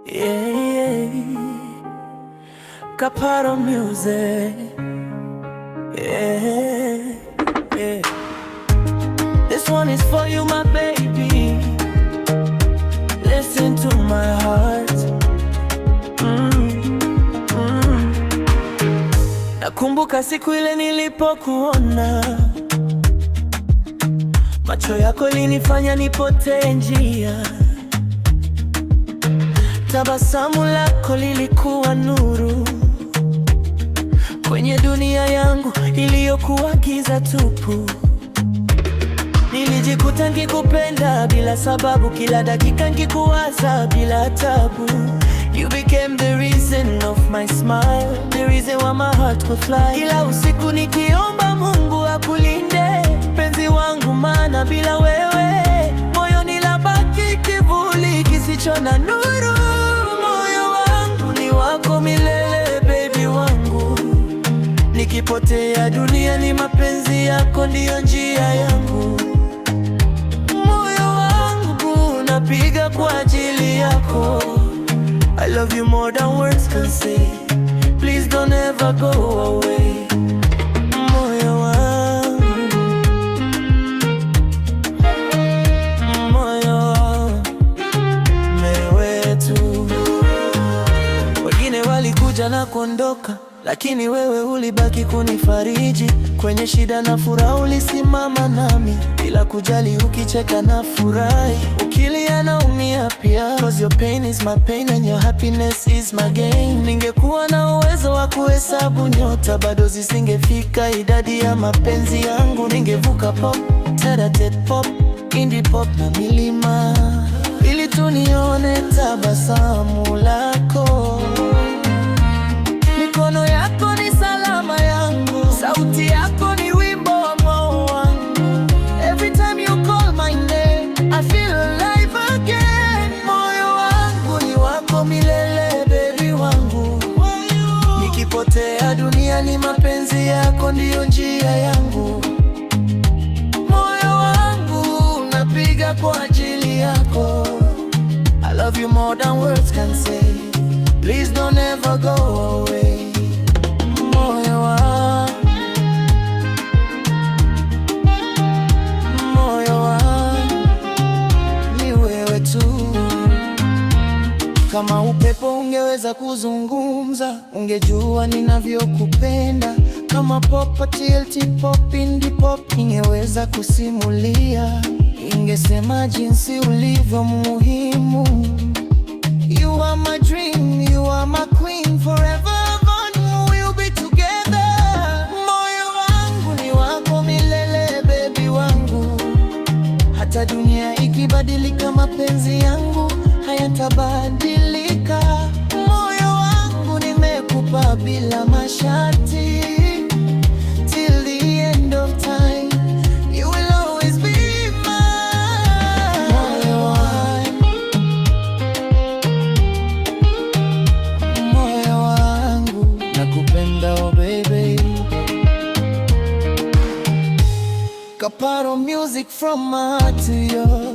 Yeah, Kaparo Music. Yeah, yeah. This one is for you, my baby. Listen to my heart. Nakumbuka siku ile nilipokuona, macho yako linifanya nipotee njia. Tabasamu lako lilikuwa nuru kwenye dunia yangu iliyokuwa giza tupu. Nilijikuta nikikupenda bila sababu, kila dakika nikikuwaza bila tabu. You became the reason of my smile, the reason why my heart could fly. Ila usiku nikiomba Mungu akulinde penzi wangu, maana bila wewe moyo nilabaki kivuli kisicho na nuru. Moyo wangu ni wako milele, baby wangu. Nikipotea dunia ni mapenzi yako ndiyo njia yangu. Moyo wangu napiga kwa ajili yako. I love you more than words can say. Please don't ever go away. Moyo wangu, moyo wangu, wewe tu. Wengine walikuja na kuondoka, lakini wewe ulibaki kunifariji. Kwenye shida na furaha ulisimama nami, bila kujali, ukicheka na furahi, ukilia naumia pia. 'Cause your pain is my pain and your happiness is my gain. Ningekuwa na uwezo wa kuhesabu nyota, bado zisingefika idadi ya mapenzi yangu. Ningevuka pop, tete pop, indie pop na milima, ili tunione tabasamu lako. Mikono yako ni salama yangu, sauti yako ni wimbo wa moyo wangu. Every time you call my name, I feel alive again. Moyo wangu ni wako milele, baby wangu. Nikipotea dunia ni mapenzi yako ndiyo njia yangu. Moyo wangu napiga kwa ajili yako. I love you more than words can say. Please don't ever go away. Moyo wangu, moyo wangu, ni wewe tu. Kama upepo ungeweza kuzungumza, ungejua ninavyokupenda. Kama pop, TLT pop, indie pop ingeweza kusimulia, ingesema jinsi ulivyo muhimu. You are my dream, you are my queen, forever we'll be together. Moyo wangu ni wako milele, baby wangu. Hata dunia ikibadilika, mapenzi yangu hayatabadilika. Moyo wangu nimekupa bila masharti. Till the end of time, you will always be mine. Moyo wangu, moyo wangu, nakupenda oh baby. Kaparo Music from my heart to yours.